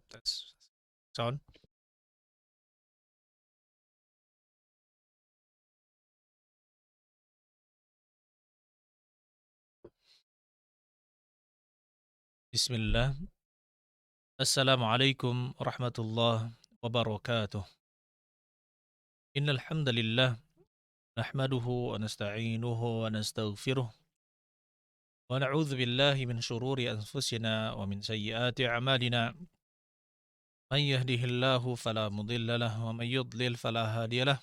tes. Sound. Bismillah. Assalamualaikum warahmatullahi wabarakatuh. Innal hamdalillah nahmaduhu wa nasta'inuhu wa nastaghfiruh wa na'udzu billahi min shururi anfusina wa min sayyiati a'malina. Man yahdihillahu fala mudilla lahu wa man yudlil fala hadiya lahu.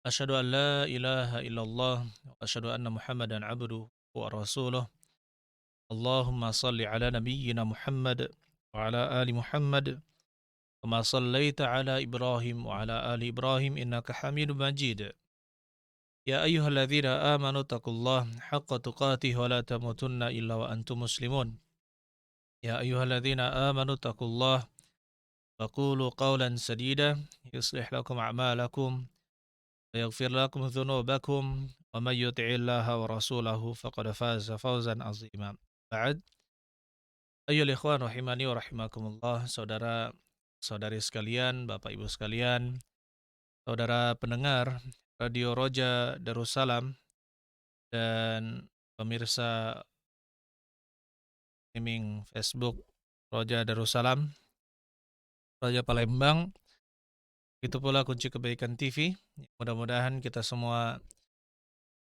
Asyhadu an la ilaha illallah wa asyhadu anna Muhammadan abduhu wa rasuluh. Allahumma salli ala nabiyyina Muhammad wa ala ali Muhammad kama sallaita ala Ibrahim wa ala ali Ibrahim innaka Hamidum Majid. Ya ayyuhalladzina amanu taqullaha haqqa tuqatih wa la tamutunna illa wa antum muslimun. Ya ayyuhalladzina amanu taqullaha wa qulu qawlan sadida yuslih lakum a'malakum wa yaghfir lakum dhunubakum wa may yuti'illaha wa rasulahu faqad faza fawzan 'azima. Ba'd. Ayyuhal ikhwan rahimani wa rahimakumullah, saudara-saudari sekalian, Bapak Ibu sekalian, saudara pendengar Radio Roja Darussalam dan pemirsa streaming Facebook Roja Darussalam, Roja Palembang, begitu pula Kunci Kebaikan TV. Mudah-mudahan kita semua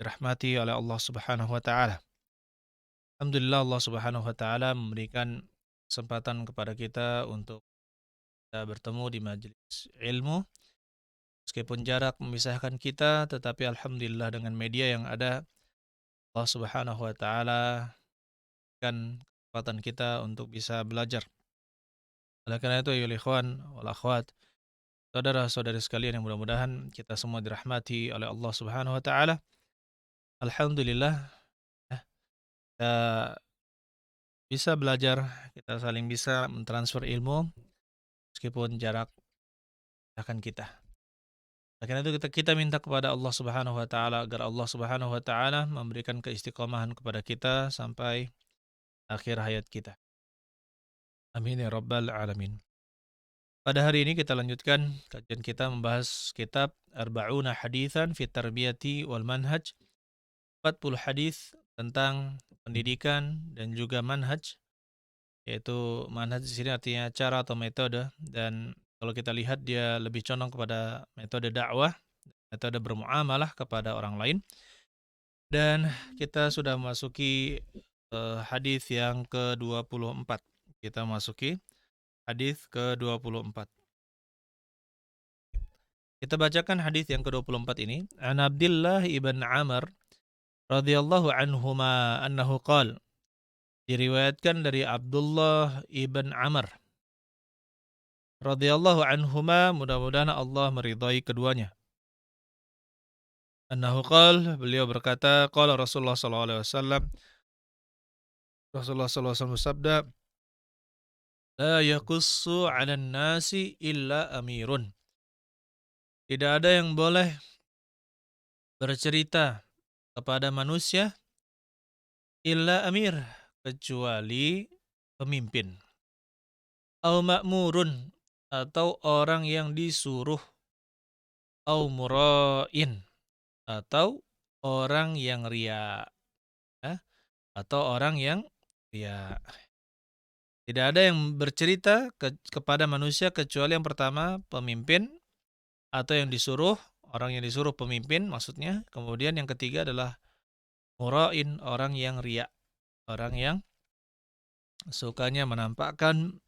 dirahmati oleh Allah Subhanahu wa taala. Alhamdulillah, Allah Subhanahu wa taala memberikan kesempatan kepada kita untuk kita bertemu di majelis ilmu. Meskipun jarak memisahkan kita, tetapi alhamdulillah dengan media yang ada, Allah Subhanahu wa taala berikan kesempatan kita untuk bisa belajar. Oleh karena itu, ayyuhal ikhwan wal akhwat, saudara-saudari sekalian yang mudah-mudahan kita semua dirahmati oleh Allah Subhanahu wa taala. Alhamdulillah, ya, kita bisa belajar, kita saling bisa mentransfer ilmu meskipun jarak memisahkan kita. Oleh karena itu kita minta kepada Allah Subhanahu wa taala agar Allah Subhanahu wa taala memberikan keistiqomahan kepada kita sampai akhir hayat kita. Amin ya rabbal alamin. Pada hari ini kita lanjutkan kajian kita membahas kitab Arba'una Haditsan fi Tarbiyati wal Manhaj. 40 hadis tentang pendidikan dan juga manhaj, yaitu manhaj di sini artinya cara atau metode, dan kalau kita lihat dia lebih condong kepada metode dakwah, metode bermuamalah kepada orang lain. Dan kita sudah memasuki hadis yang ke-24. Kita masuki hadis ke-24. Kita bacakan hadis yang ke-24 ini. An Abdullah ibn Amr radhiyallahu anhuma annahu qala. Diriwayatkan dari Abdullah ibn Amr radhiyallahu anhuma, mudah-mudahan Allah meridai keduanya. Annahu qala, beliau berkata, qala Rasulullah sallallahu alaihi wasallam, Rasulullah sallallahu alaihi wasallam bersabda, la yaqussu 'alan nasi illa amirun. Tidak ada yang boleh bercerita kepada manusia illa amir, kecuali pemimpin. Au ma'murun, atau orang yang disuruh. Au mura'in, atau orang yang riya, ya, atau orang yang riya. Tidak ada yang bercerita kepada manusia kecuali yang pertama pemimpin, atau yang disuruh, orang yang disuruh pemimpin maksudnya. Kemudian yang ketiga adalah mura'in, orang yang riya, orang yang sukanya menampakkan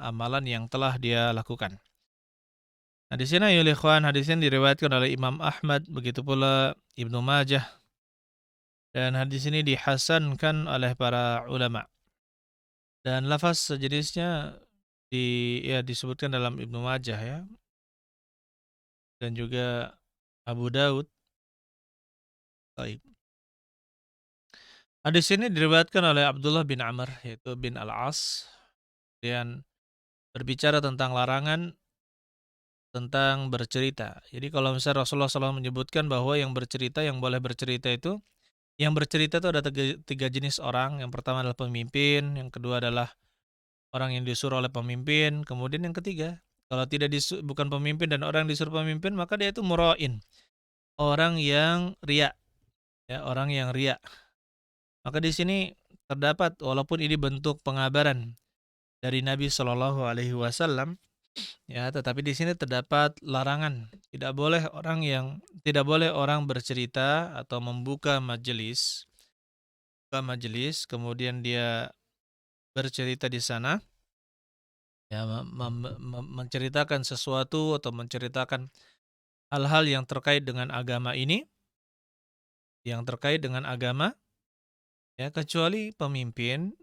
amalan yang telah dia lakukan. Nah, di sini ya ikhwan, hadis ini diriwayatkan oleh Imam Ahmad, begitu pula Ibnu Majah, dan hadis ini dihasankan oleh para ulama. Dan lafaz sejenisnya disebutkan dalam Ibnu Majah, ya, dan juga Abu Daud. Baik. Hadis ini diriwayatkan oleh Abdullah bin Amr, yaitu bin Al-As, dan berbicara tentang larangan tentang bercerita. Jadi kalau misalnya Rasulullah SAW menyebutkan bahwa yang bercerita, yang boleh bercerita itu, yang bercerita itu ada tiga jenis orang. Yang pertama adalah pemimpin, yang kedua adalah orang yang disuruh oleh pemimpin. Kemudian yang ketiga, kalau tidak bukan pemimpin dan orang yang disuruh pemimpin, maka dia itu mura'in, orang yang riya, ya, orang yang riya. Maka di sini terdapat, walaupun ini bentuk pengabaran dari Nabi Shallallahu Alaihi Wasallam, ya, tetapi di sini terdapat larangan. Tidak boleh orang bercerita atau membuka majelis, kemudian dia bercerita di sana, ya, menceritakan sesuatu atau menceritakan hal-hal yang terkait dengan agama ini, yang terkait dengan agama, ya, kecuali pemimpin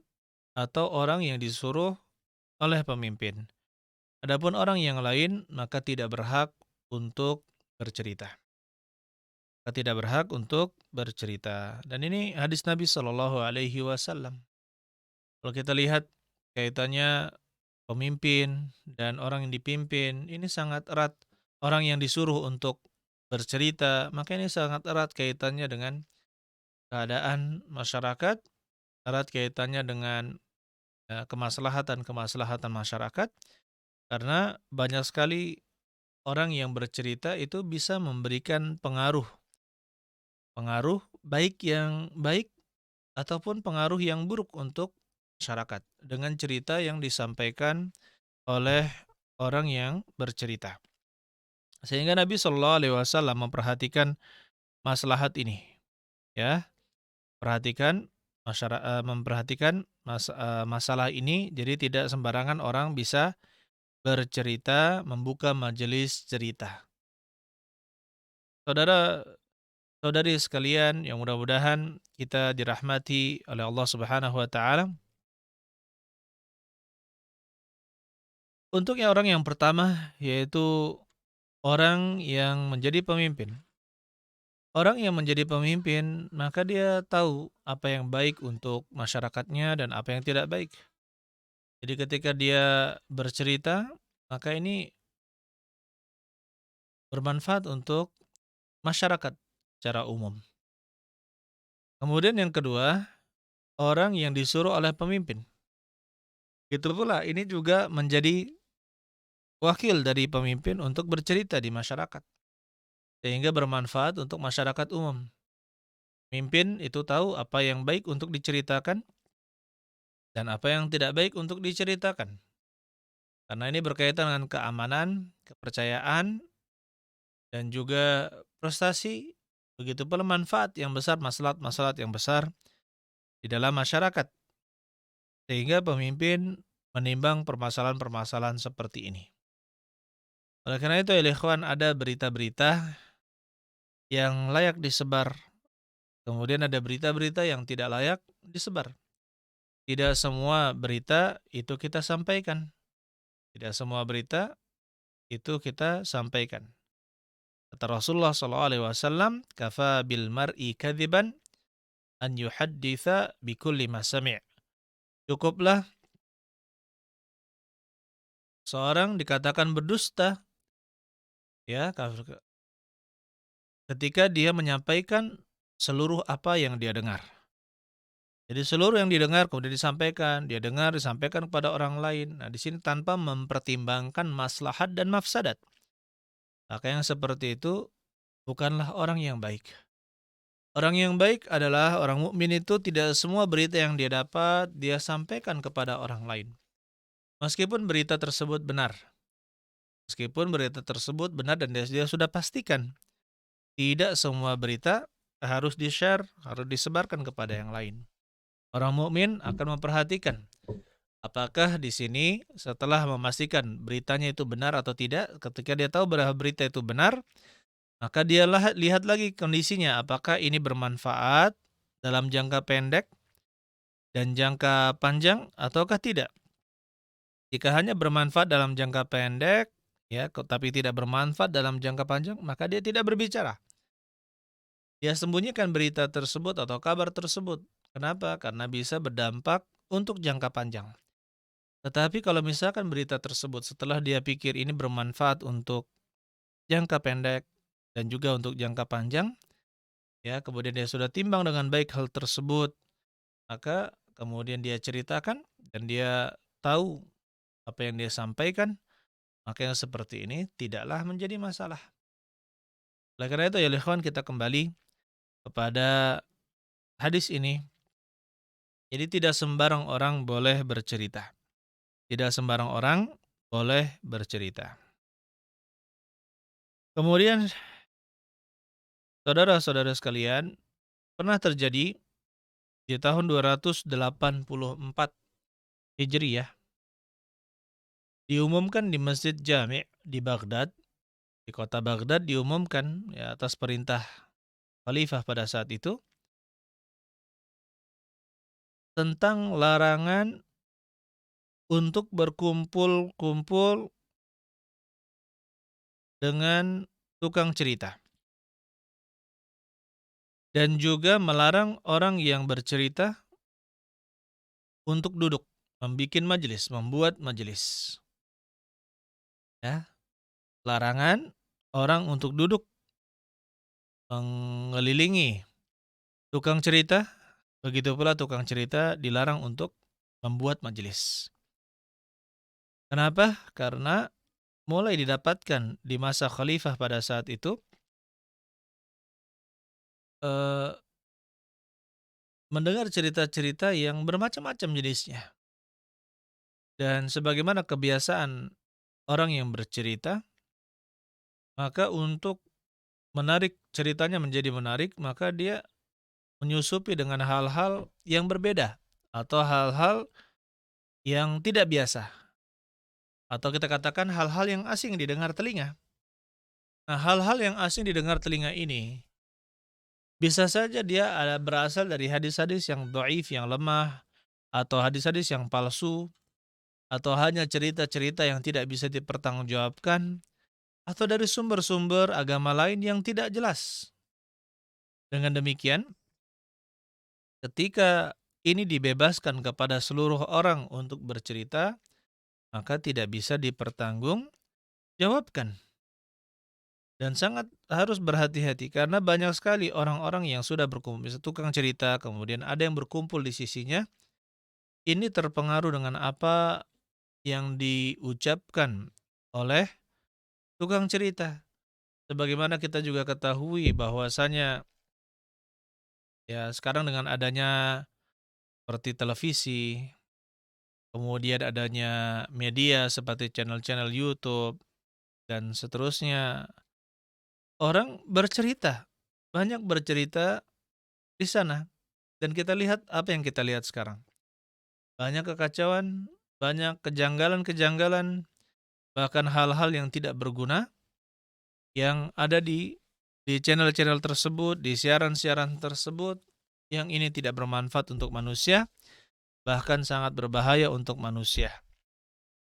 atau orang yang disuruh oleh pemimpin. Adapun orang yang lain maka tidak berhak untuk bercerita. Maka tidak berhak untuk bercerita. Dan ini hadis Nabi Shallallahu Alaihi Wasallam. Kalau kita lihat kaitannya pemimpin dan orang yang dipimpin, ini sangat erat. Orang yang disuruh untuk bercerita, maka ini sangat erat kaitannya dengan keadaan masyarakat, erat kaitannya dengan kemaslahatan-kemaslahatan masyarakat, karena banyak sekali orang yang bercerita itu bisa memberikan pengaruh, pengaruh baik yang baik ataupun pengaruh yang buruk untuk masyarakat dengan cerita yang disampaikan oleh orang yang bercerita. Sehingga Nabi Shallallahu Alaihi Wasallam memperhatikan maslahat ini, ya, memperhatikan masalah ini. Jadi tidak sembarangan orang bisa bercerita, membuka majelis cerita. Saudara Saudari sekalian yang mudah-mudahan kita dirahmati oleh Allah Subhanahu wa taala. Untuk orang yang pertama yaitu orang yang menjadi pemimpin. Orang yang menjadi pemimpin maka dia tahu apa yang baik untuk masyarakatnya dan apa yang tidak baik. Jadi ketika dia bercerita maka ini bermanfaat untuk masyarakat secara umum. Kemudian yang kedua, orang yang disuruh oleh pemimpin. Gitu pula ini juga menjadi wakil dari pemimpin untuk bercerita di masyarakat, sehingga bermanfaat untuk masyarakat umum. Pemimpin itu tahu apa yang baik untuk diceritakan dan apa yang tidak baik untuk diceritakan. Karena ini berkaitan dengan keamanan, kepercayaan, dan juga prestasi, begitu pula manfaat yang besar, maslahat-maslahat yang besar di dalam masyarakat. Sehingga pemimpin menimbang permasalahan-permasalahan seperti ini. Oleh karena itu, ya ikhwan, ada berita-berita yang layak disebar. Kemudian ada berita-berita yang tidak layak disebar. Tidak semua berita itu kita sampaikan. Tidak semua berita itu kita sampaikan. Kata Rasulullah SAW, "Kafa bil mar'i kadziban an yuhadditsa bikulli ma sami'." Cukuplah seorang dikatakan berdusta, ya, ketika dia menyampaikan seluruh apa yang dia dengar. Jadi seluruh yang didengar kemudian disampaikan, dia dengar disampaikan kepada orang lain. Nah, di sini tanpa mempertimbangkan maslahat dan mafsadat. Maka yang seperti itu bukanlah orang yang baik. Orang yang baik adalah orang mukmin itu tidak semua berita yang dia dapat dia sampaikan kepada orang lain. Meskipun berita tersebut benar. Meskipun berita tersebut benar dan dia sudah pastikan. Tidak semua berita harus di-share, harus disebarkan kepada yang lain. Orang mukmin akan memperhatikan apakah di sini setelah memastikan beritanya itu benar atau tidak. Ketika dia tahu bahwa berita itu benar, maka dia lihat lagi kondisinya, apakah ini bermanfaat dalam jangka pendek dan jangka panjang ataukah tidak. Jika hanya bermanfaat dalam jangka pendek, ya, tapi tidak bermanfaat dalam jangka panjang, maka dia tidak berbicara. Dia sembunyikan berita tersebut atau kabar tersebut. Kenapa? Karena bisa berdampak untuk jangka panjang. Tetapi kalau misalkan berita tersebut setelah dia pikir ini bermanfaat untuk jangka pendek dan juga untuk jangka panjang, ya, kemudian dia sudah timbang dengan baik hal tersebut, maka kemudian dia ceritakan dan dia tahu apa yang dia sampaikan, maka yang seperti ini tidaklah menjadi masalah. Oleh karena itu ya ikhwan, kita kembali kepada hadis ini. Jadi tidak sembarang orang boleh bercerita. Tidak sembarang orang boleh bercerita. Kemudian saudara-saudara sekalian, pernah terjadi di tahun 284 Hijriyah, diumumkan di Masjid Jami' di Baghdad, di kota Baghdad, diumumkan ya, atas perintah khalifah pada saat itu, tentang larangan untuk berkumpul-kumpul dengan tukang cerita, dan juga melarang orang yang bercerita untuk duduk, membuat majelis. Ya, larangan orang untuk duduk mengelilingi tukang cerita, begitu pula tukang cerita dilarang untuk membuat majelis. Kenapa? Karena mulai didapatkan di masa khalifah pada saat itu, eh, mendengar cerita-cerita yang bermacam-macam jenisnya. Dan sebagaimana kebiasaan orang yang bercerita, maka untuk menarik ceritanya menjadi menarik, maka dia menyusupi dengan hal-hal yang berbeda atau hal-hal yang tidak biasa, atau kita katakan hal-hal yang asing didengar telinga. Nah, hal-hal yang asing didengar telinga ini bisa saja dia berasal dari hadis-hadis yang dhaif, yang lemah, atau hadis-hadis yang palsu, atau hanya cerita-cerita yang tidak bisa dipertanggungjawabkan, atau dari sumber-sumber agama lain yang tidak jelas. Dengan demikian, ketika ini dibebaskan kepada seluruh orang untuk bercerita, maka tidak bisa dipertanggungjawabkan. Dan sangat harus berhati-hati karena banyak sekali orang-orang yang sudah berkumpul, misalnya tukang cerita, kemudian ada yang berkumpul di sisinya, ini terpengaruh dengan apa yang diucapkan oleh tukang cerita. Sebagaimana kita juga ketahui bahwasanya ya sekarang dengan adanya seperti televisi, kemudian adanya media seperti channel-channel YouTube dan seterusnya, orang bercerita, banyak bercerita di sana. Dan kita lihat apa yang kita lihat sekarang. Banyak kekacauan, banyak kejanggalan-kejanggalan, bahkan hal-hal yang tidak berguna yang ada di channel-channel tersebut, di siaran-siaran tersebut, yang ini tidak bermanfaat untuk manusia, bahkan sangat berbahaya untuk manusia.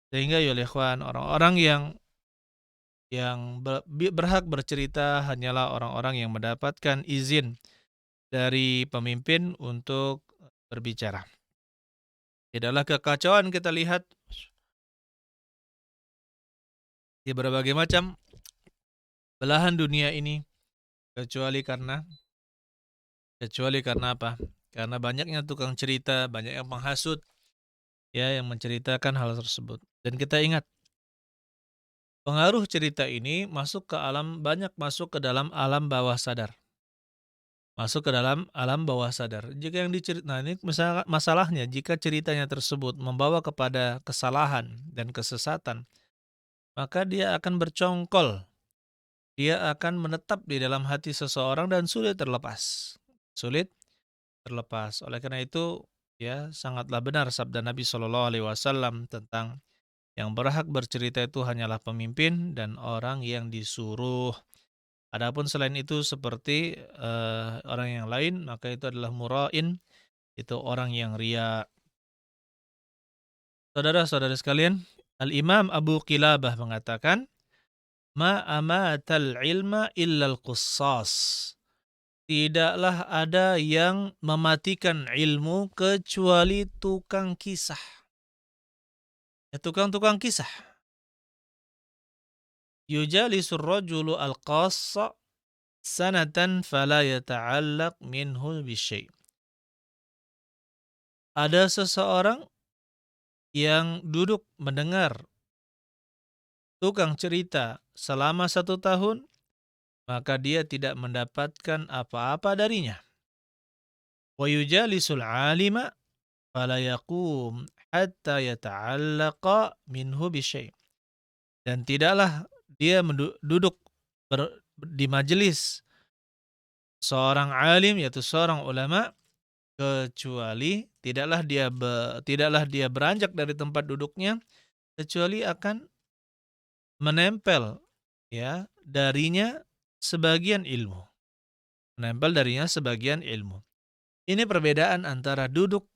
Sehingga ya ikhwan, orang-orang yang berhak bercerita hanyalah orang-orang yang mendapatkan izin dari pemimpin untuk berbicara. Tidaklah kekacauan kita lihat di berbagai macam belahan dunia ini, kecuali karena apa? Karena banyaknya tukang cerita, banyak yang menghasut, ya, yang menceritakan hal tersebut. Dan kita ingat, pengaruh cerita ini masuk ke dalam alam bawah sadar. Masuk ke dalam alam bawah sadar. Jika yang nah ini masalahnya, jika ceritanya tersebut membawa kepada kesalahan dan kesesatan, maka dia akan bercongkol. Dia akan menetap di dalam hati seseorang dan sulit terlepas. Sulit terlepas. Oleh karena itu, ya sangatlah benar sabda Nabi Shallallahu Alaihi Wasallam tentang yang berhak bercerita itu hanyalah pemimpin dan orang yang disuruh. Adapun selain itu seperti orang yang lain, maka itu adalah mura'in, itu orang yang ria. Saudara-saudara sekalian, Al-Imam Abu Qilabah mengatakan, Ma amatal ilma illal qussas. Tidaklah ada yang mematikan ilmu kecuali tukang kisah. Ya, tukang-tukang kisah. Yujalisur rajulu al-qassa sanatan fala yata'allaq minhu bisyai'. Ada seseorang yang duduk mendengar tukang cerita selama 1 tahun, maka dia tidak mendapatkan apa-apa darinya. Wa yujalisul alima fala yaqum hatta yata'allaqa minhu bisyai'. Dan tidaklah dia duduk di majelis seorang alim, yaitu seorang ulama, kecuali tidaklah dia beranjak dari tempat duduknya kecuali akan menempel ya darinya sebagian ilmu. Menempel darinya sebagian ilmu. Ini perbedaan antara duduk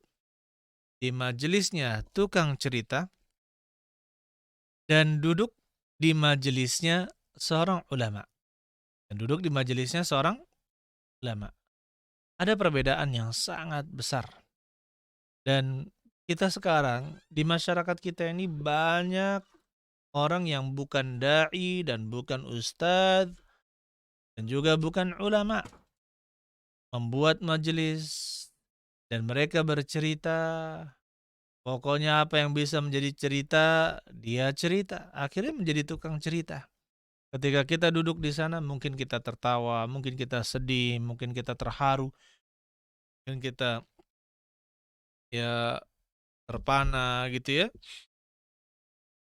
di majelisnya tukang cerita dan duduk di majelisnya seorang ulama. Dan duduk di majelisnya seorang ulama. Ada perbedaan yang sangat besar. Dan kita sekarang, di masyarakat kita ini banyak orang yang bukan da'i dan bukan ustadz dan juga bukan ulama. Membuat majelis dan mereka bercerita. Pokoknya apa yang bisa menjadi cerita, dia cerita. Akhirnya menjadi tukang cerita. Ketika kita duduk di sana, mungkin kita tertawa, mungkin kita sedih, mungkin kita terharu, mungkin kita ya terpana gitu ya.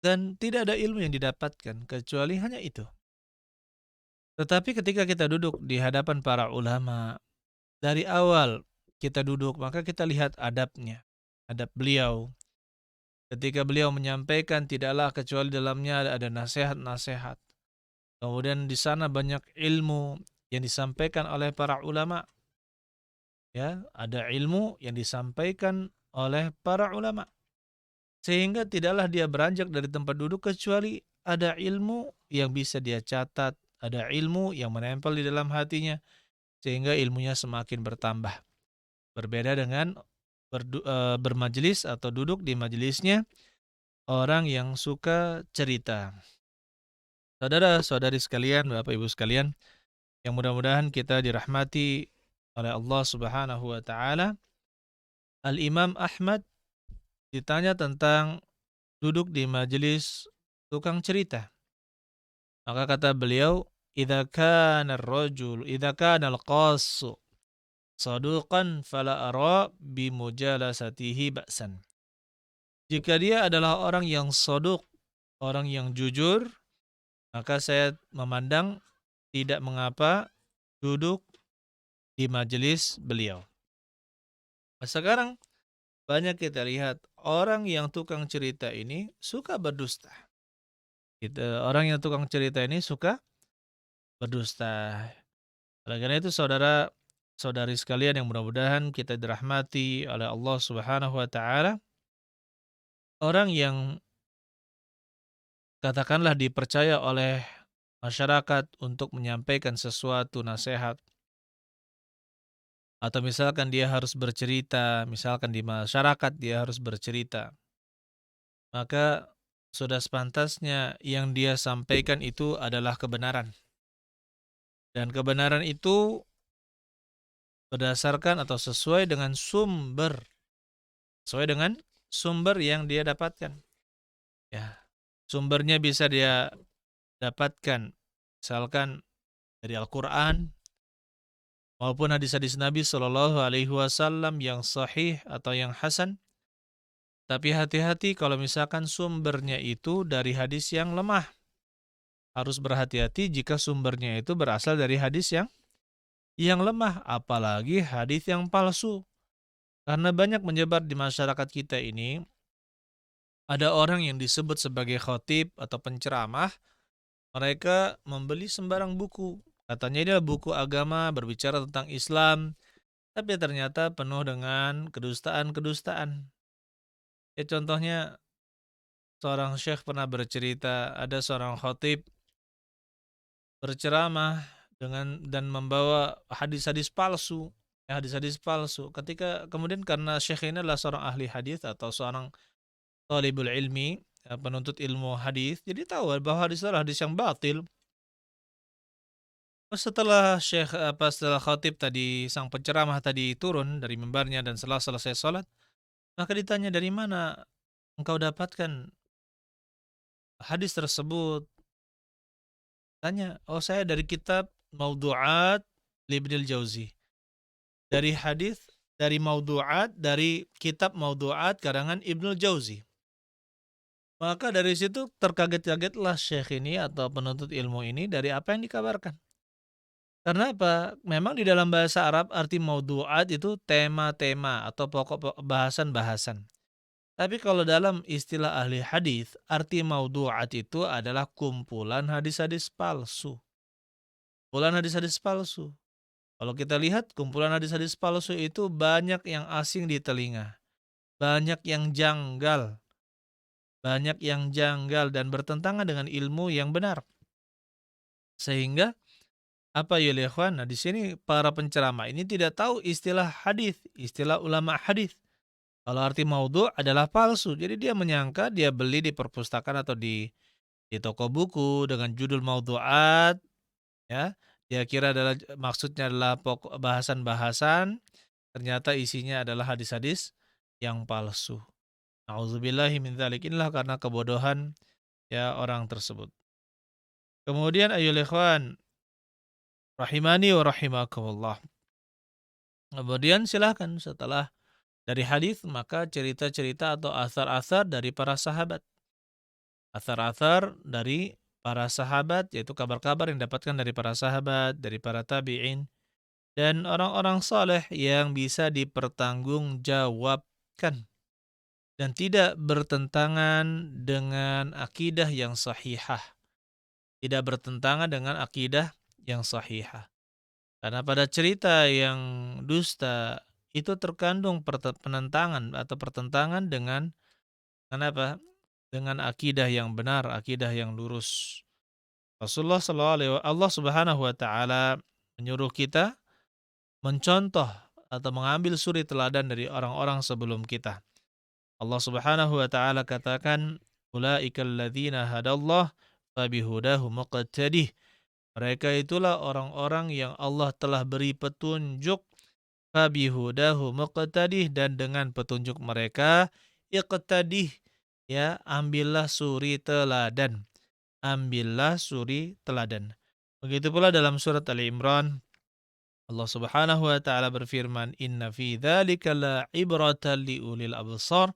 Dan tidak ada ilmu yang didapatkan kecuali hanya itu. Tetapi ketika kita duduk di hadapan para ulama, dari awal kita duduk, maka kita lihat adabnya, adab beliau. Ketika beliau menyampaikan, tidaklah kecuali dalamnya ada nasihat-nasihat. Kemudian di sana banyak ilmu yang disampaikan oleh para ulama. Ya, ada ilmu yang disampaikan oleh para ulama. Sehingga tidaklah dia beranjak dari tempat duduk kecuali ada ilmu yang bisa dia catat, ada ilmu yang menempel di dalam hatinya sehingga ilmunya semakin bertambah. Berbeda dengan bermajelis atau duduk di majelisnya orang yang suka cerita. Saudara-saudari sekalian, Bapak Ibu sekalian, yang mudah-mudahan kita dirahmati oleh Allah Subhanahu wa taala. Al-Imam Ahmad ditanya tentang duduk di majelis tukang cerita. Maka kata beliau, idza kana al-qassu saduqan fala ara bi mujalasatihi ba'san." Jika dia adalah orang yang soduk, orang yang jujur, maka saya memandang tidak mengapa duduk di majelis beliau. Sekarang banyak kita lihat orang yang tukang cerita ini suka berdusta. Orang yang tukang cerita ini suka berdusta. Oleh karena itu saudara-saudari sekalian yang mudah-mudahan kita dirahmati oleh Allah Subhanahu wa taala, orang yang katakanlah dipercaya oleh masyarakat untuk menyampaikan sesuatu nasihat, atau misalkan dia harus bercerita, misalkan di masyarakat dia harus bercerita, maka sudah sepantasnya yang dia sampaikan itu adalah kebenaran. Dan kebenaran itu berdasarkan atau sesuai dengan sumber yang dia dapatkan. Ya, sumbernya bisa dia dapatkan misalkan dari Al-Qur'an maupun hadis-hadis Nabi Shallallahu alaihi wasallam yang sahih atau yang hasan. Tapi hati-hati kalau misalkan sumbernya itu dari hadis yang lemah. Harus berhati-hati jika sumbernya itu berasal dari hadis yang lemah, apalagi hadis yang palsu. Karena banyak menyebar di masyarakat kita ini, ada orang yang disebut sebagai khatib atau penceramah, mereka membeli sembarang buku. Katanya ini adalah buku agama berbicara tentang Islam, tapi ternyata penuh dengan kedustaan-kedustaan. Ya contohnya, seorang syekh pernah bercerita, ada seorang khatib berceramah dan membawa hadis-hadis palsu, ya, hadis-hadis palsu. Ketika kemudian karena syekh ini adalah seorang ahli hadis atau seorang thalibul ilmi, ya, penuntut ilmu hadis, jadi tahu bahwa hadis itu adalah hadis yang batil. Setelah khatib tadi, sang penceramah tadi turun dari mimbarnya dan setelah selesai sholat, maka ditanya dari mana engkau dapatkan hadis tersebut? Tanya, oh saya dari kitab Mawdu'at Ibnul Jauzi. Dari hadis, dari Mawdu'at, dari kitab Mawdu'at karangan Ibnul Jauzi. Maka dari situ terkaget-kagetlah syekh ini atau penuntut ilmu ini dari apa yang dikabarkan. Karena apa? Memang di dalam bahasa Arab arti maudu'at itu tema-tema atau pokok bahasan-bahasan. Tapi kalau dalam istilah ahli hadis, arti maudu'at itu adalah kumpulan hadis-hadis palsu. Kumpulan hadis-hadis palsu. Kalau kita lihat kumpulan hadis-hadis palsu itu banyak yang asing di telinga, banyak yang janggal, dan bertentangan dengan ilmu yang benar. Sehingga apa ya ikhwan? Nah, di sini para penceramah ini tidak tahu istilah hadis, istilah ulama hadis. Kalau arti maudhu adalah palsu. Jadi dia menyangka dia beli di perpustakaan atau di toko buku dengan judul maudhu'at, ya. Dia kira adalah maksudnya adalah pokok bahasan-bahasan, ternyata isinya adalah hadis-hadis yang palsu. Nauzubillahi min dzalik. Inilah karena kebodohan ya orang tersebut. Kemudian ayyuhal ikhwan rahimani wa rahimakumullah. Kemudian silahkan setelah dari hadis maka cerita-cerita atau asar-asar dari para sahabat. Asar-asar dari para sahabat yaitu kabar-kabar yang didapatkan dari para sahabat, dari para tabi'in dan orang-orang saleh yang bisa dipertanggungjawabkan dan tidak bertentangan dengan akidah yang sahihah. Tidak bertentangan dengan akidah yang sahihah. Karena pada cerita yang dusta itu terkandung penentangan atau pertentangan dengan apa? Dengan akidah yang benar, akidah yang lurus. Rasulullah Allah Subhanahu wa taala menyuruh kita mencontoh atau mengambil suri teladan dari orang-orang sebelum kita. Allah Subhanahu wa taala katakan, "Ulaikal ladzina hadallah fabihudahu muqtadih." Mereka itulah orang-orang yang Allah telah beri petunjuk, fabihudahu muqtadih, dan dengan petunjuk mereka iqtadih, ya, ambillah suri teladan. Ambillah suri teladan. Begitu pula dalam surat Ali Imran, Allah Subhanahu wa taala berfirman, "Inna fi dzalika la'ibratan liulil absar."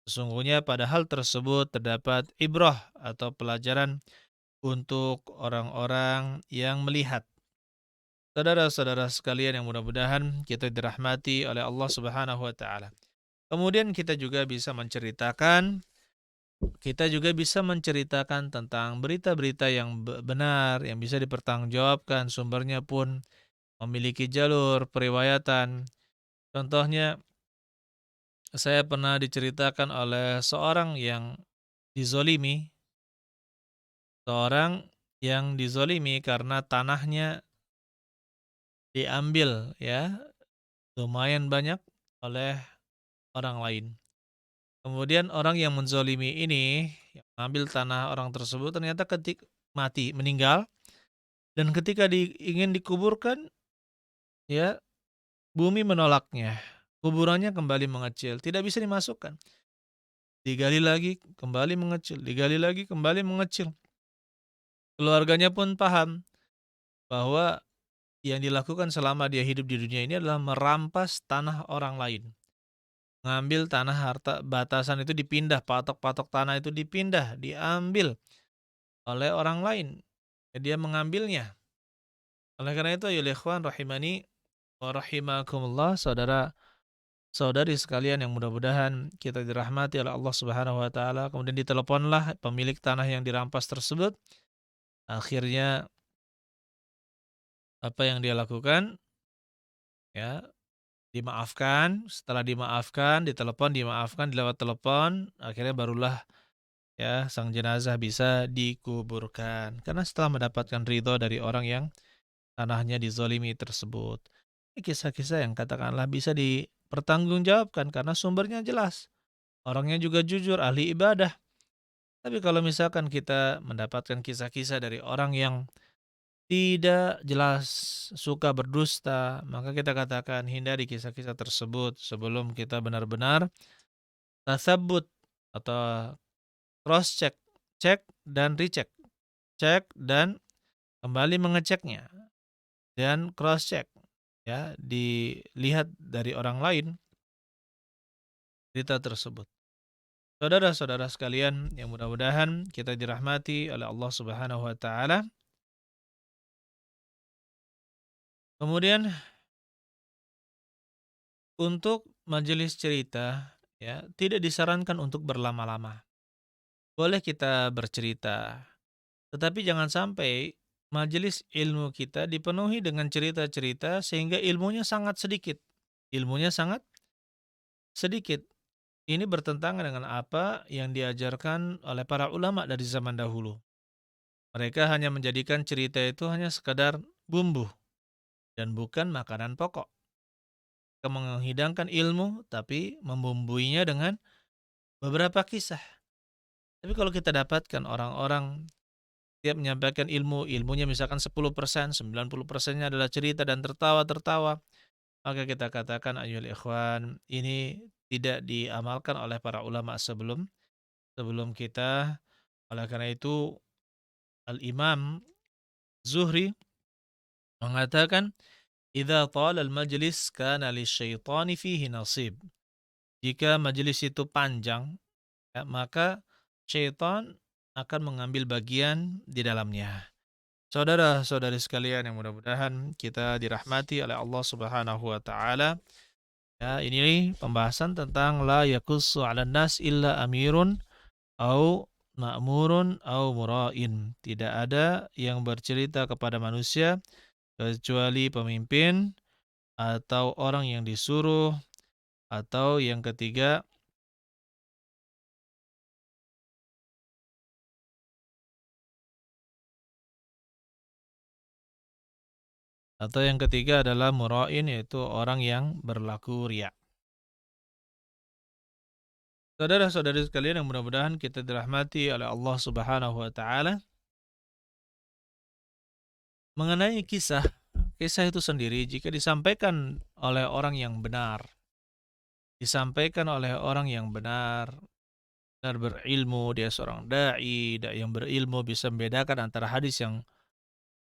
Sesungguhnya pada hal tersebut terdapat ibrah atau pelajaran untuk orang-orang yang melihat. Saudara-saudara sekalian yang mudah-mudahan kita dirahmati oleh Allah Subhanahu wa taala. Kemudian kita juga bisa menceritakan tentang berita-berita yang benar yang bisa dipertanggungjawabkan, sumbernya pun memiliki jalur periwayatan. Contohnya saya pernah diceritakan oleh dizolimi, seorang yang dizolimi karena tanahnya diambil ya lumayan banyak oleh orang lain. Kemudian orang yang menzolimi ini yang mengambil tanah orang tersebut ternyata meninggal, dan ketika ingin dikuburkan ya bumi menolaknya. Kuburannya kembali mengecil, tidak bisa dimasukkan. Digali lagi kembali mengecil, digali lagi kembali mengecil. Keluarganya pun paham bahwa yang dilakukan selama dia hidup di dunia ini adalah merampas tanah orang lain. Ngambil tanah harta batasan itu dipindah, patok-patok tanah itu dipindah, diambil oleh orang lain. Dia mengambilnya. Oleh karena itu ya ikhwan rahimani wa rahimakumullah, saudara-saudari sekalian yang mudah-mudahan kita dirahmati oleh Allah Subhanahu wa taala. Kemudian diteleponlah pemilik tanah yang dirampas tersebut. Akhirnya apa yang dia lakukan? Ya, dimaafkan. Setelah dimaafkan, dimaafkan lewat telepon, akhirnya barulah ya sang jenazah bisa dikuburkan. Karena setelah mendapatkan ridho dari orang yang tanahnya dizolimi tersebut. Ini kisah-kisah yang katakanlah bisa dipertanggungjawabkan karena sumbernya jelas. Orangnya juga jujur, ahli ibadah. Tapi kalau misalkan kita mendapatkan kisah-kisah dari orang yang tidak jelas, suka berdusta, maka kita katakan hindari kisah-kisah tersebut sebelum kita benar-benar tasabbut atau cross check, cek dan recheck, cek dan kembali mengeceknya dan cross check, ya, dilihat dari orang lain berita tersebut. Saudara-saudara sekalian yang mudah-mudahan kita dirahmati oleh Allah Subhanahu wa taala. Kemudian untuk majelis cerita, ya, tidak disarankan untuk berlama-lama. Boleh kita bercerita, tetapi jangan sampai majelis ilmu kita dipenuhi dengan cerita-cerita sehingga ilmunya sangat sedikit. Ilmunya sangat sedikit. Ini bertentangan dengan apa yang diajarkan oleh para ulama dari zaman dahulu. Mereka hanya menjadikan cerita itu hanya sekadar bumbu dan bukan makanan pokok. Mereka menghidangkan ilmu tapi membumbuinya dengan beberapa kisah. Tapi kalau kita dapatkan orang-orang tiap menyampaikan ilmu, ilmunya misalkan 10%, 90%-nya adalah cerita dan tertawa-tertawa, maka kita katakan ayyuhal ikhwan, ini tidak diamalkan oleh para ulama sebelum kita. Oleh karena itu Al-Imam Zuhri mengatakan, "Idza tala al-majlis kana lisyaitani fihi nasib." Jika majelis itu panjang, ya, maka syaitan akan mengambil bagian di dalamnya. Saudara-saudari sekalian yang mudah-mudahan kita dirahmati oleh Allah Subhanahu wa taala. Ya, ini pembahasan tentang la yakussu 'alan nas illa amirun au ma'murun au mura'in. Tidak ada yang bercerita kepada manusia kecuali pemimpin atau orang yang disuruh, atau yang ketiga adalah mura'in, yaitu orang yang berlaku riya. Saudara-saudari sekalian yang mudah-mudahan kita dirahmati oleh Allah Subhanahu wa taala, mengenai kisah itu sendiri jika disampaikan oleh orang yang benar, benar berilmu, dia seorang dai yang berilmu, bisa membedakan antara hadis yang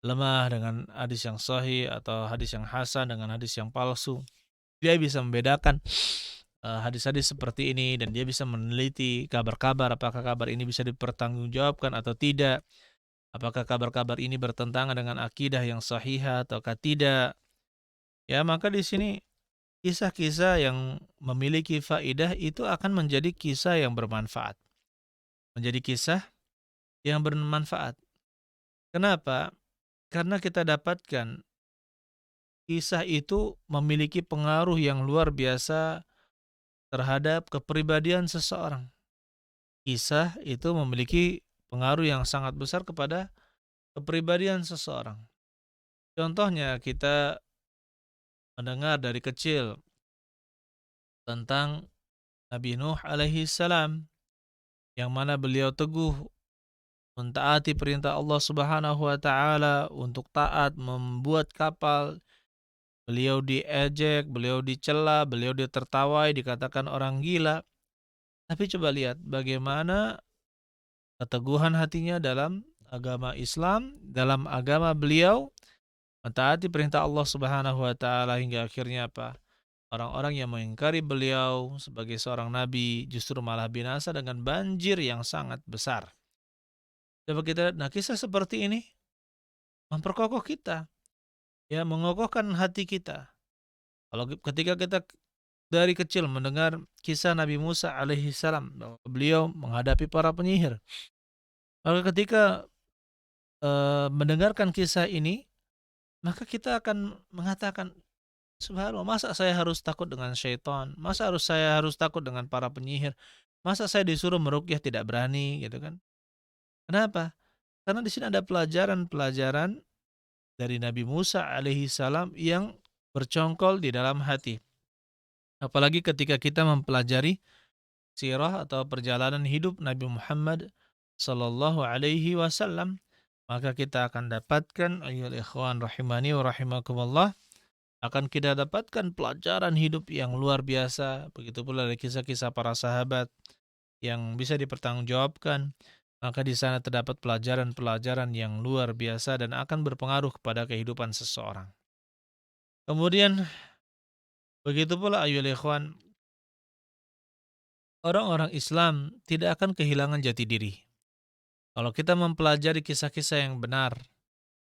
lemah dengan hadis yang sahih atau hadis yang hasan dengan hadis yang palsu. Dia bisa membedakan hadis-hadis seperti ini dan dia bisa meneliti kabar-kabar, apakah kabar ini bisa dipertanggungjawabkan atau tidak. Apakah kabar-kabar ini bertentangan dengan akidah yang sahihah ataukah tidak? Ya, maka di sini kisah-kisah yang memiliki faidah itu akan menjadi kisah yang bermanfaat. Menjadi kisah yang bermanfaat. Kenapa? Karena kita dapatkan kisah itu memiliki pengaruh yang luar biasa terhadap kepribadian seseorang. Kisah itu memiliki pengaruh yang sangat besar kepada kepribadian seseorang. Contohnya kita mendengar dari kecil tentang Nabi Nuh alaihi salam, yang mana beliau teguh mentaati perintah Allah Subhanahu wa taala untuk taat membuat kapal. Beliau diejek, beliau dicela, beliau ditertawai, dikatakan orang gila. Tapi coba lihat bagaimana keteguhan hatinya dalam agama Islam, dalam agama beliau, mentaati perintah Allah Subhanahu wa taala, hingga akhirnya apa? Orang-orang yang mengingkari beliau sebagai seorang nabi justru malah binasa dengan banjir yang sangat besar. Coba kita lihat, nah kisah seperti ini memperkokoh kita, ya, mengokohkan hati kita. Kalau ketika kita dari kecil mendengar kisah Nabi Musa alaihi salam bahwa beliau menghadapi para penyihir, maka ketika mendengarkan kisah ini, maka kita akan mengatakan, subhanallah, masa saya harus takut dengan syaitan? Masa saya harus takut dengan para penyihir? Masa saya disuruh meruqyah tidak berani, gitu kan? Kenapa? Karena di sini ada pelajaran-pelajaran dari Nabi Musa alaihi salam yang bercongkol di dalam hati. Apalagi ketika kita mempelajari sirah atau perjalanan hidup Nabi Muhammad sallallahu alaihi wasallam, maka kita akan dapatkan, ayyuhal ikhwan rahimani wa rahimakumullah, akan kita dapatkan pelajaran hidup yang luar biasa. Begitu pula dari kisah-kisah para sahabat yang bisa dipertanggungjawabkan, maka di sana terdapat pelajaran-pelajaran yang luar biasa dan akan berpengaruh kepada kehidupan seseorang. Kemudian begitu pula ayyuhal ikhwan, orang-orang Islam tidak akan kehilangan jati diri. Kalau kita mempelajari kisah-kisah yang benar,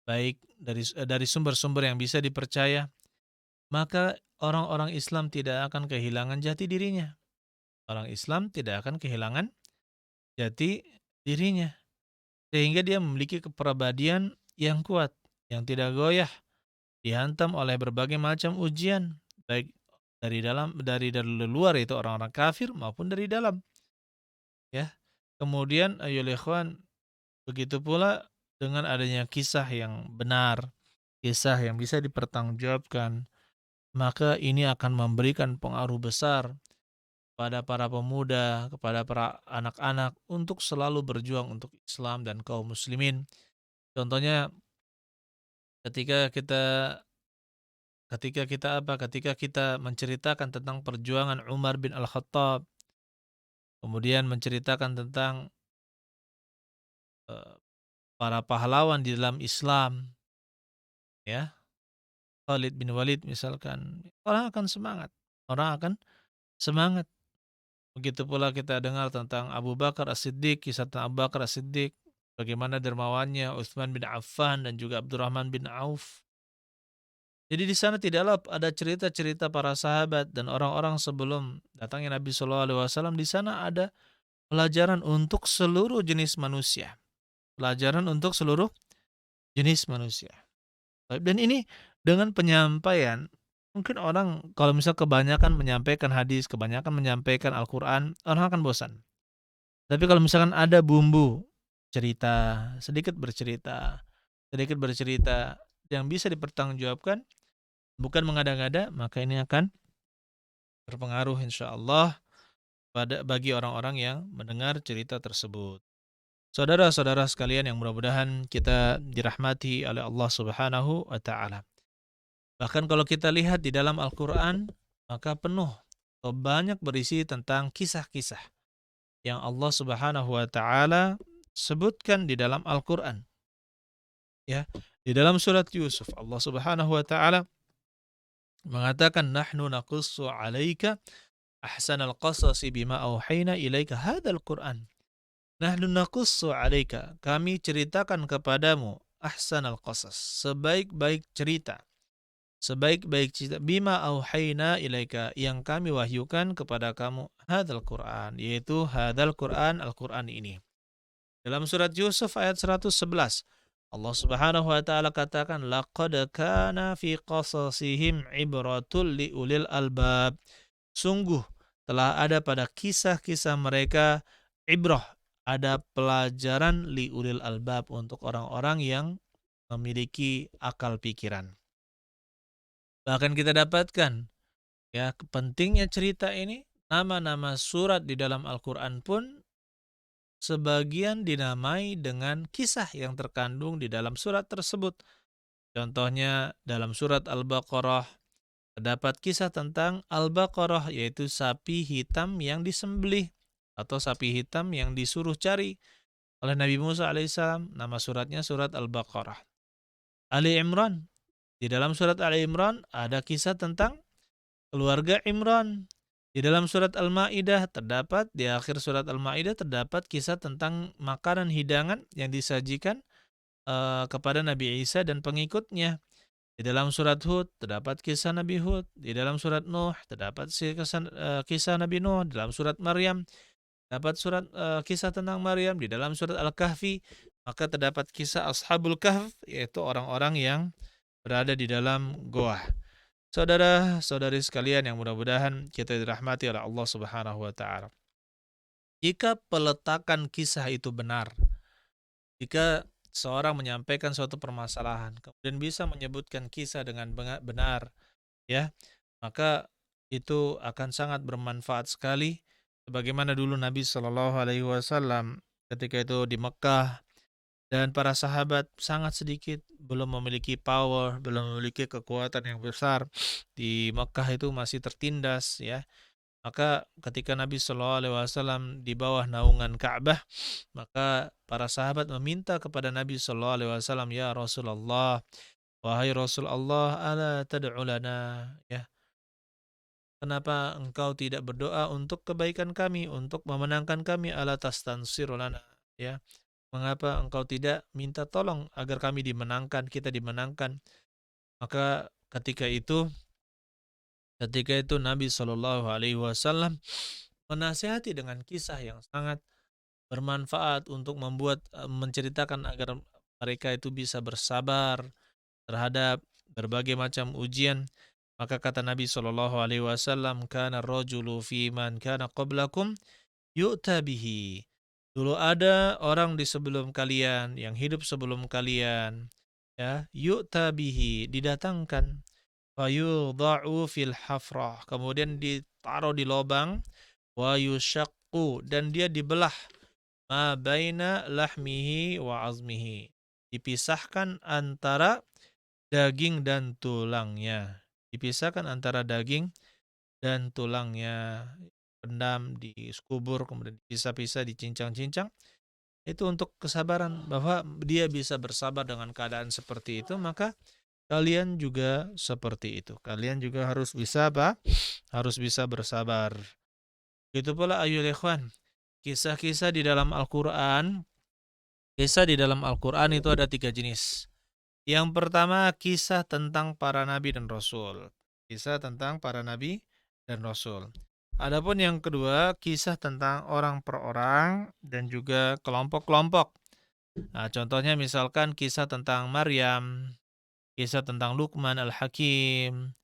baik dari sumber-sumber yang bisa dipercaya, maka orang-orang Islam tidak akan kehilangan jati dirinya. Orang Islam tidak akan kehilangan jati dirinya, sehingga dia memiliki kepribadian yang kuat, yang tidak goyah, dihantam oleh berbagai macam ujian, baik dari luar, itu orang-orang kafir, maupun dari dalam, ya. Kemudian ayyuhal ikhwan, begitu pula dengan adanya kisah yang benar, kisah yang bisa dipertanggungjawabkan, maka ini akan memberikan pengaruh besar kepada para pemuda, kepada para anak-anak untuk selalu berjuang untuk Islam dan kaum muslimin. Contohnya ketika kita ketika kita menceritakan tentang perjuangan Umar bin Al-Khattab, kemudian menceritakan tentang eh, para pahlawan di dalam Islam, ya, Khalid bin Walid misalkan, orang akan semangat. Orang akan semangat. Begitu pula kita dengar tentang Abu Bakar As-Siddiq, kisah tentang Abu Bakar As-Siddiq, bagaimana dermawannya Utsman bin Affan dan juga Abdurrahman bin Auf. Jadi di sana tidaklah ada cerita-cerita para sahabat dan orang-orang sebelum datangnya Nabi Shallallahu Alaihi Wasallam. Di sana ada pelajaran untuk seluruh jenis manusia. Pelajaran untuk seluruh jenis manusia. Dan ini dengan penyampaian, mungkin orang kalau misal kebanyakan menyampaikan hadis, kebanyakan menyampaikan Al-Quran, orang akan bosan. Tapi kalau misalkan ada bumbu cerita, sedikit bercerita yang bisa dipertanggungjawabkan, bukan mengada-ngada, maka ini akan berpengaruh insya Allah bagi orang-orang yang mendengar cerita tersebut. Saudara-saudara sekalian yang mudah-mudahan kita dirahmati oleh Allah Subhanahu wa taala. Bahkan kalau kita lihat di dalam Al-Qur'an, maka penuh atau banyak berisi tentang kisah-kisah yang Allah Subhanahu wa taala sebutkan di dalam Al-Qur'an. Ya, di dalam surat Yusuf Allah Subhanahu wa taala mengatakan nahnu naqussu 'alaika ahsanal qasasi bima auhayna ilaika hadzal Qur'an. Nahnu naqussu 'alaika, kami ceritakan kepadamu ahsanal qasas, sebaik-baik cerita. Sebaik-baik cerita bima auhayna ilaika, yang kami wahyukan kepada kamu hadzal Qur'an, yaitu hadzal Qur'an, Al-Qur'an ini. Dalam surat Yusuf ayat 111, Allah Subhanahu wa taala katakan laqad kana fi qasasihim ibratul liulil albab. Sungguh telah ada pada kisah-kisah mereka ibrah, ada pelajaran liulil albab untuk orang-orang yang memiliki akal pikiran. Bahkan kita dapatkan, ya, pentingnya cerita ini, nama-nama surat di dalam Al-Qur'an pun sebagian dinamai dengan kisah yang terkandung di dalam surat tersebut. Contohnya dalam surat Al-Baqarah terdapat kisah tentang Al-Baqarah, yaitu sapi hitam yang disembelih atau sapi hitam yang disuruh cari oleh Nabi Musa alaihissalam. Nama suratnya surat Al-Baqarah. Ali Imran, di dalam surat Ali Imran ada kisah tentang keluarga Imran. Di dalam surat Al-Maidah terdapat, di akhir surat Al-Maidah terdapat kisah tentang makanan hidangan yang disajikan kepada Nabi Isa dan pengikutnya. Di dalam surat Hud terdapat kisah Nabi Hud. Di dalam surat Nuh terdapat kisah Nabi Nuh. Di dalam surat Maryam terdapat kisah tentang Maryam. Di dalam surat Al-Kahfi maka terdapat kisah Ashabul Kahf, yaitu orang-orang yang berada di dalam goa. Saudara-saudari sekalian yang mudah-mudahan kita dirahmati oleh Allah Subhanahu wa taala. Jika peletakan kisah itu benar, jika seorang menyampaikan suatu permasalahan kemudian bisa menyebutkan kisah dengan benar, ya, maka itu akan sangat bermanfaat sekali. Sebagaimana dulu Nabi Shallallahu alaihi wasallam ketika itu di Mekah, dan para sahabat sangat sedikit, belum memiliki power, belum memiliki kekuatan yang besar. Di Mekah itu masih tertindas, ya. Maka ketika Nabi Shallallahu Alaihi Wasallam di bawah naungan Ka'bah, maka para sahabat meminta kepada Nabi Shallallahu Alaihi Wasallam, ya Rasulullah, wahai Rasul Allah, ala tad'u lana, ya, kenapa engkau tidak berdoa untuk kebaikan kami, untuk memenangkan kami, ala tastansiru lana, ya, mengapa engkau tidak minta tolong agar kami dimenangkan, kita dimenangkan. Maka ketika itu Nabi Shallallahu Alaihi Wasallam menasihati dengan kisah yang sangat bermanfaat untuk menceritakan agar mereka itu bisa bersabar terhadap berbagai macam ujian. Maka kata Nabi Shallallahu Alaihi Wasallam, kana rajulu fi man kana qablakum yu'ta bihi. Dulu ada orang di sebelum kalian, yang hidup sebelum kalian, ya, yu'ta bihi, didatangkan, fayudha'u fil hafrah, kemudian ditaruh di lubang, wa yushaqqu, dan dia dibelah, ma baina lahmihi wa azmihi, dipisahkan antara daging dan tulangnya. Dipisahkan antara daging dan tulangnya. Pendam, dikubur, kemudian dipisah-pisah, dicincang-cincang. Itu untuk kesabaran, bahwa dia bisa bersabar dengan keadaan seperti itu, maka kalian juga seperti itu. Kalian juga harus bisa apa? Harus bisa bersabar. Begitu pula ayyuhal ikhwan, kisah-kisah di dalam Al-Quran. Kisah di dalam Al-Quran itu ada 3 jenis. Yang pertama, kisah tentang para nabi dan rasul. Kisah tentang para nabi dan rasul. Adapun yang kedua, kisah tentang orang per orang dan juga kelompok-kelompok. Nah, contohnya misalkan kisah tentang Maryam, kisah tentang Luqman Al-Hakim,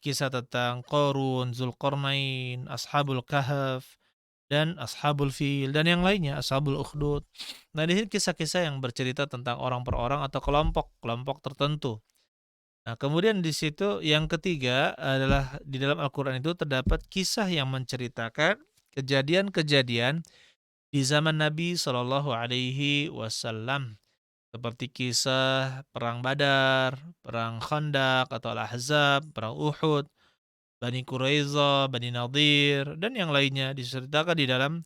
kisah tentang Qarun, Zulkarnain, Ashabul Kahf, dan Ashabul Fil, dan yang lainnya, Ashabul Ukhdud. Nah, di sini kisah-kisah yang bercerita tentang orang per orang atau kelompok-kelompok tertentu. Nah, kemudian di situ yang ketiga adalah di dalam Al-Quran itu terdapat kisah yang menceritakan kejadian-kejadian di zaman Nabi Shallallahu Alaihi Wasallam, seperti kisah perang Badar, perang Khandaq atau Al-Ahzab, perang Uhud, Bani Quraiza, Bani Nadir, dan yang lainnya diceritakan di dalam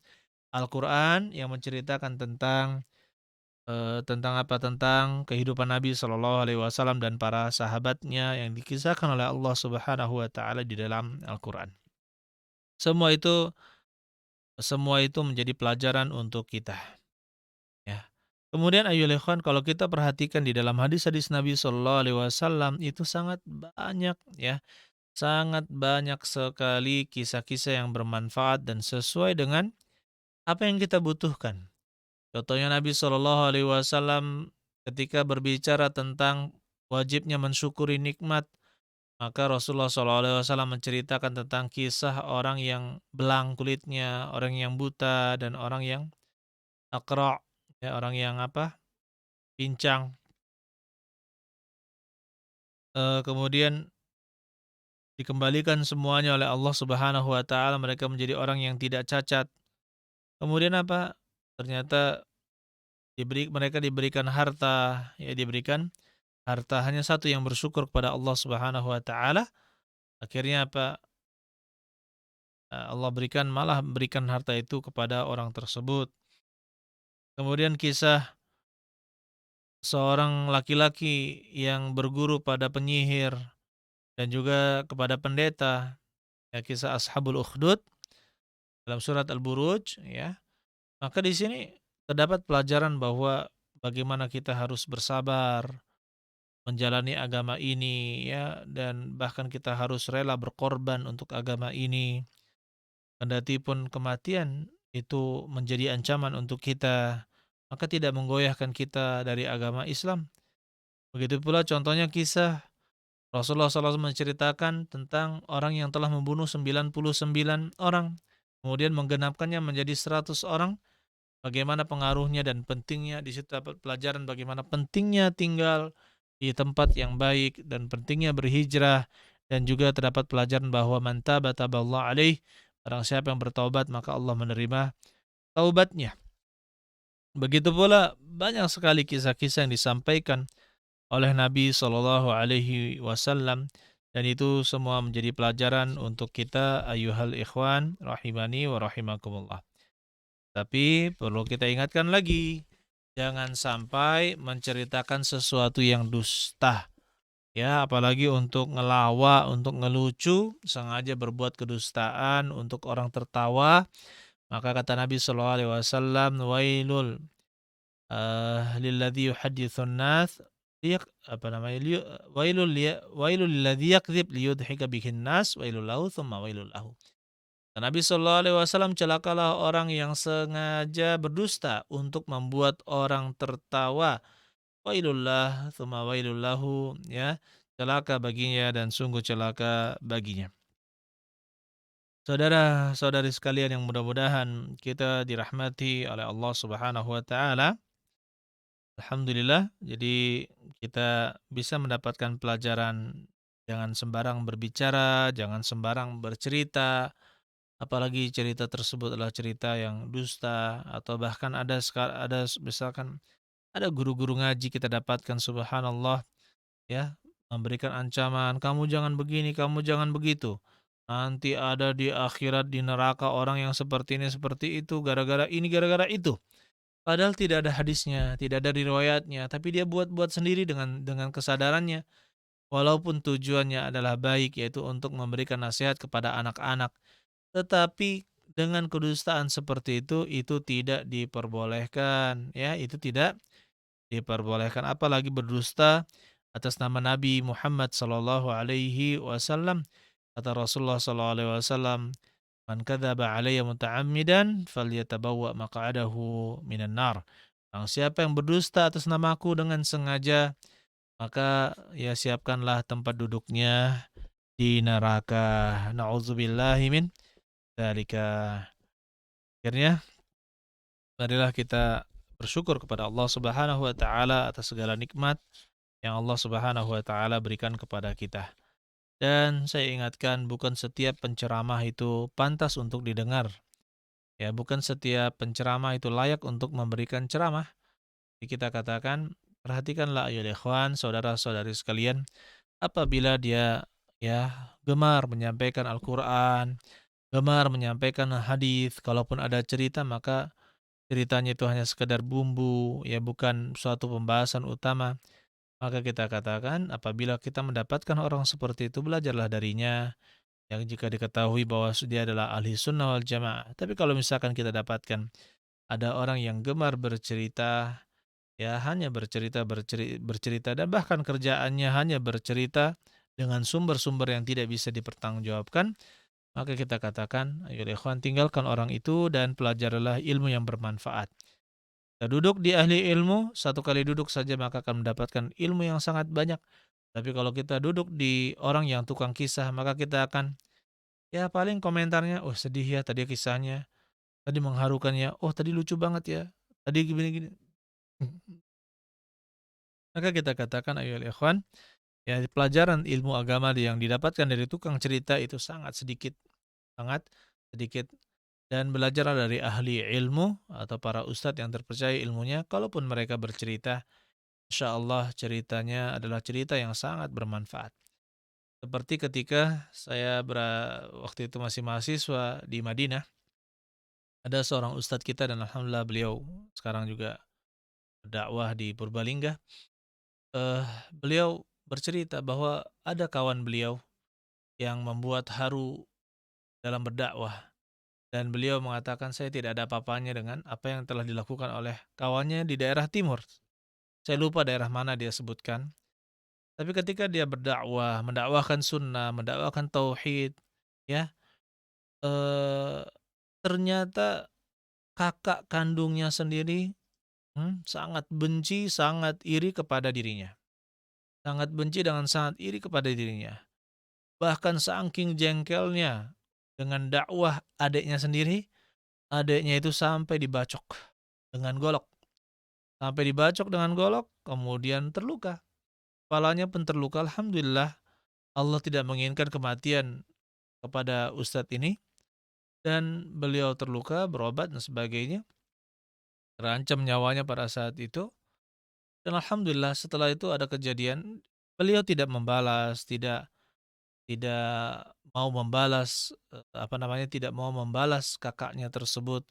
Al-Quran yang menceritakan tentang apa? Tentang kehidupan Nabi Shallallahu Alaihi Wasallam dan para sahabatnya yang dikisahkan oleh Allah Subhanahu Wa Taala di dalam Al-Quran. Semua itu menjadi pelajaran untuk kita. Ya. Kemudian ayyuhal ikhwan, kalau kita perhatikan di dalam hadis-hadis Nabi Shallallahu Alaihi Wasallam itu sangat banyak, ya, sangat banyak sekali kisah-kisah yang bermanfaat dan sesuai dengan apa yang kita butuhkan. Contohnya Nabi Shallallahu Alaihi Wasallam ketika berbicara tentang wajibnya mensyukuri nikmat, maka Rasulullah Shallallahu Alaihi Wasallam menceritakan tentang kisah orang yang belang kulitnya, orang yang buta, dan orang yang akra, ya, orang yang apa? Pincang. Kemudian dikembalikan semuanya oleh Allah Subhanahu Wa Taala, mereka menjadi orang yang tidak cacat. Kemudian apa? Ternyata mereka diberikan harta, ya, diberikan harta, hanya satu yang bersyukur kepada Allah Subhanahu Wa Taala. Akhirnya apa? Allah malah berikan harta itu kepada orang tersebut. Kemudian kisah seorang laki-laki yang berguru pada penyihir dan juga kepada pendeta, ya, kisah Ashabul Ukhdud dalam surat Al-Buruj, ya. Maka di sini terdapat pelajaran bahwa bagaimana kita harus bersabar menjalani agama ini, ya, dan bahkan kita harus rela berkorban untuk agama ini. Kendati pun kematian itu menjadi ancaman untuk kita, maka tidak menggoyahkan kita dari agama Islam. Begitu pula contohnya kisah Rasulullah SAW menceritakan tentang orang yang telah membunuh 99 orang, kemudian menggenapkannya menjadi 100 orang. Bagaimana pengaruhnya dan pentingnya, di situ dapat pelajaran bagaimana pentingnya tinggal di tempat yang baik dan pentingnya berhijrah, dan juga terdapat pelajaran bahwa man taba taballahu alaih, barang siapa yang bertaubat maka Allah menerima taubatnya. Begitu pula banyak sekali kisah-kisah yang disampaikan oleh Nabi Shallallahu Alaihi Wasallam dan itu semua menjadi pelajaran untuk kita ayyuhal ikhwan rahimani wa rahimakumullah. Tapi perlu kita ingatkan lagi, jangan sampai menceritakan sesuatu yang dusta. Ya, apalagi untuk ngelawak, untuk ngelucu, sengaja berbuat kedustaan untuk orang tertawa, maka kata Nabi sallallahu alaihi wasallam, "Wailul lilladzi yuhadditsun nas apa namanya? Wailul lilladzi yakdzib liyudhika bihin nas, wailul lahu tsumma wailul lahu." Kata Nabi sallallahu alaihi wasallam, celakalah orang yang sengaja berdusta untuk membuat orang tertawa. Wailullah tsumma wailul lahu, ya. Celaka baginya dan sungguh celaka baginya. Saudara-saudari sekalian yang mudah-mudahan kita dirahmati oleh Allah Subhanahu wa taala. Alhamdulillah, jadi kita bisa mendapatkan pelajaran jangan sembarang berbicara, jangan sembarang bercerita, apalagi cerita tersebut adalah cerita yang dusta atau bahkan misalkan ada guru-guru ngaji kita dapatkan subhanallah, ya, memberikan ancaman, "Kamu jangan begini, kamu jangan begitu. Nanti ada di akhirat di neraka orang yang seperti ini, seperti itu, gara-gara ini, gara-gara itu." Padahal tidak ada hadisnya, tidak ada riwayatnya, tapi dia buat-buat sendiri dengan kesadarannya. Walaupun tujuannya adalah baik, yaitu untuk memberikan nasihat kepada anak-anak. Tetapi dengan kedustaan seperti itu tidak diperbolehkan, ya, itu tidak diperbolehkan. Apalagi berdusta atas nama Nabi Muhammad sallallahu alaihi wasallam. Kata Rasulullah sallallahu alaihi wasallam, "Man kadzaba alayya muta'ammidan falyatabawwa maq'adahu minan nar." Siapa yang berdusta atas namaku dengan sengaja, maka ya siapkanlah tempat duduknya di neraka. Nauzubillahi min dzalika. Akhirnya marilah kita bersyukur kepada Allah Subhanahu wa taala atas segala nikmat yang Allah Subhanahu wa taala berikan kepada kita. Dan saya ingatkan bukan setiap penceramah itu pantas untuk didengar. Ya, bukan setiap penceramah itu layak untuk memberikan ceramah. Jadi kita katakan, perhatikanlah ayo ikhwan, saudara-saudari sekalian, apabila dia ya gemar menyampaikan Al-Qur'an, gemar menyampaikan hadis, kalaupun ada cerita maka ceritanya itu hanya sekedar bumbu, ya bukan suatu pembahasan utama. Maka kita katakan apabila kita mendapatkan orang seperti itu, belajarlah darinya, yang jika diketahui bahwa dia adalah ahli sunnah wal jamaah. Tapi kalau misalkan kita dapatkan ada orang yang gemar bercerita, ya hanya bercerita dan bahkan kerjaannya hanya bercerita dengan sumber-sumber yang tidak bisa dipertanggungjawabkan, maka kita katakan, ayo ikhwan, tinggalkan orang itu dan pelajarilah ilmu yang bermanfaat. Kita duduk di ahli ilmu, satu kali duduk saja maka akan mendapatkan ilmu yang sangat banyak. Tapi kalau kita duduk di orang yang tukang kisah, maka kita akan, ya paling komentarnya, oh sedih ya tadi kisahnya, tadi mengharukannya, oh tadi lucu banget ya, tadi gini-gini. Maka kita katakan ayo ikhwan, ya pelajaran ilmu agama yang didapatkan dari tukang cerita itu sangat sedikit. Dan belajarlah dari ahli ilmu atau para ustadz yang terpercaya ilmunya, kalaupun mereka bercerita, insya Allah ceritanya adalah cerita yang sangat bermanfaat. Seperti ketika waktu itu masih mahasiswa di Madinah, ada seorang ustadz kita dan alhamdulillah beliau sekarang juga berdakwah di Purbalingga. Eh, Beliau bercerita bahwa ada kawan beliau yang membuat haru dalam berdakwah dan beliau mengatakan saya tidak ada apa-apanya dengan apa yang telah dilakukan oleh kawannya di daerah timur. Saya lupa daerah mana dia sebutkan. Tapi ketika dia berdakwah, mendakwahkan sunnah, mendakwahkan tauhid, ya, eh, ternyata kakak kandungnya sendiri sangat benci, sangat iri kepada dirinya. Sangat benci dengan sangat iri kepada dirinya. Bahkan saking jengkelnya dengan dakwah adiknya sendiri, adiknya itu sampai dibacok dengan golok. Sampai dibacok dengan golok, kemudian terluka. Kepalanya pun terluka. Alhamdulillah, Allah tidak menginginkan kematian kepada ustadz ini. Dan beliau terluka, berobat dan sebagainya. Terancam nyawanya pada saat itu. Dan alhamdulillah setelah itu ada kejadian, beliau tidak membalas, tidak tidak mau membalas, tidak mau membalas kakaknya tersebut,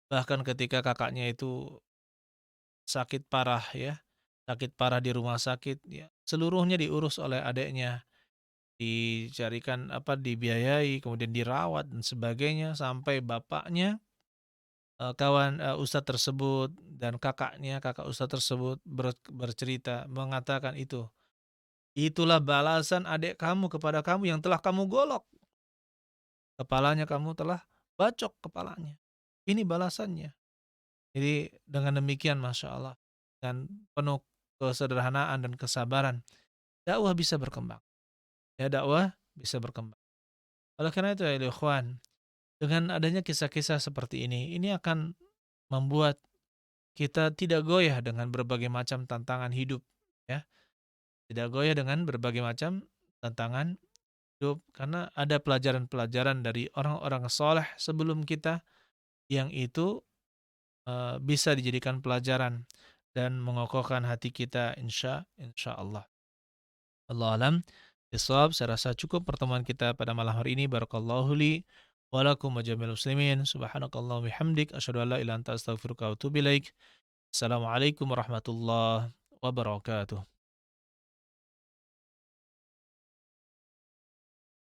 bahkan ketika kakaknya itu sakit parah ya, sakit parah di rumah sakit ya, seluruhnya diurus oleh adiknya, dicarikan dibiayai, kemudian dirawat dan sebagainya, sampai bapaknya, ustadz tersebut dan kakak ustadz tersebut bercerita, mengatakan "Itulah balasan adik kamu kepada kamu yang telah kamu golok. Kepalanya kamu telah bacok kepalanya. Ini balasannya." Jadi dengan demikian Masya Allah, dan penuh kesederhanaan dan kesabaran, dakwah bisa berkembang. Ya, dakwah bisa berkembang. Oleh karena itu ya ikhwan, dengan adanya kisah-kisah seperti ini akan membuat kita tidak goyah dengan berbagai macam tantangan hidup, ya. Tidak goyah dengan berbagai macam tantangan hidup, karena ada pelajaran-pelajaran dari orang-orang soleh sebelum kita yang itu bisa dijadikan pelajaran dan mengokohkan hati kita insya Allah. Allah alam bisawab. Saya rasa cukup pertemuan kita pada malam hari ini. Barakallahu li wa lakum wa jamil muslimin. Subhanakallah bihamdik asyhadu an la ilaha illa anta astaghfiruka wa atubu ilaik. Assalamualaikum warahmatullahi wabarakatuh.